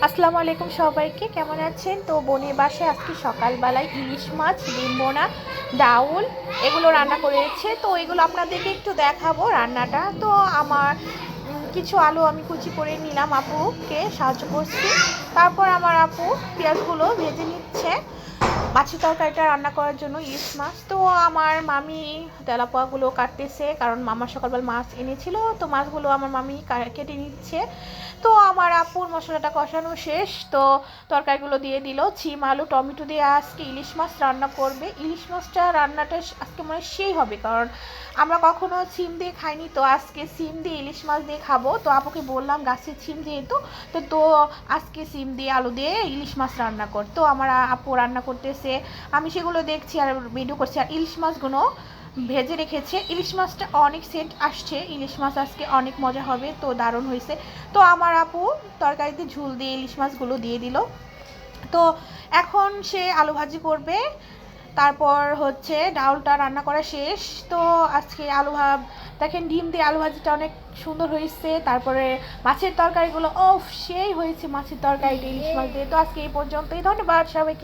আসসালামু আলাইকুম সবাইকে, কেমন আছেন? তো বোনের বাসায় আজকে সকালবেলায় ইলিশ মাছ, ডিম বোনা, ডাউল এগুলো রান্না করেছে। তো এগুলো আপনাদেরকে একটু দেখাবো রান্নাটা। তো আমার কিছু আলু আমি কুচি করে নিলাম, আপুকে সাহায্য করছি। তারপর আমার আপু পেঁয়াজগুলো ভেজে নিচ্ছে মাছের তরকারিটা রান্না করার জন্য, ইলিশ মাছ। তো আমার মামি তেলাপোয়াগুলো কাটতেছে, কারণ মামা সকালবেলা মাছ এনেছিল, তো মাছগুলো আমার মামি কেটে নিচ্ছে। তো আমার আপুর মশলাটা কষানো শেষ, তো তরকারিগুলো দিয়ে দিল। ছিম আলু টমেটো দিয়ে আজকে ইলিশ মাছ রান্না করবে। ইলিশ মাছটা রান্নাটা আজকে মানে সেই হবে, কারণ আমরা কখনো সিম দিয়ে খাইনি, তো আজকে সিম দিয়ে ইলিশ মাছ দিয়ে খাবো। তো আপুকে বললাম গাছের সিম যেহেতু, তো আজকে সিম দিয়ে আলু দিয়ে ইলিশ মাছ রান্না কর। তো আমার আপু রান্না করতেছে, আমি সেগুলো দেখছি আর ভিডিও করছি। আর ইলিশ মাছগুলো ভেজে রেখেছে। ইলিশ মাছটা অনেক সেন্ট আসছে, ইলিশ মাছ আজকে অনেক মজা হবে, তো দারুণ হয়েছে। তো আমার আপু তরকারিতে ঝুল দিয়ে ইলিশ মাছগুলো দিয়ে দিল। তো এখন সে আলু ভাজি করবে, তারপর হচ্ছে ডাউলটা রান্না করা শেষ। তো আজকে দেখেন ডিম দিয়ে আলু ভাজিটা অনেক সুন্দর হয়েছে। তারপরে মাছের তরকারিগুলো সেই হয়েছে, মাছের তরকারিটা ইলিশ মাছ দিয়ে। তো আজকে এই পর্যন্তই, ধন্যবাদ সবাইকে।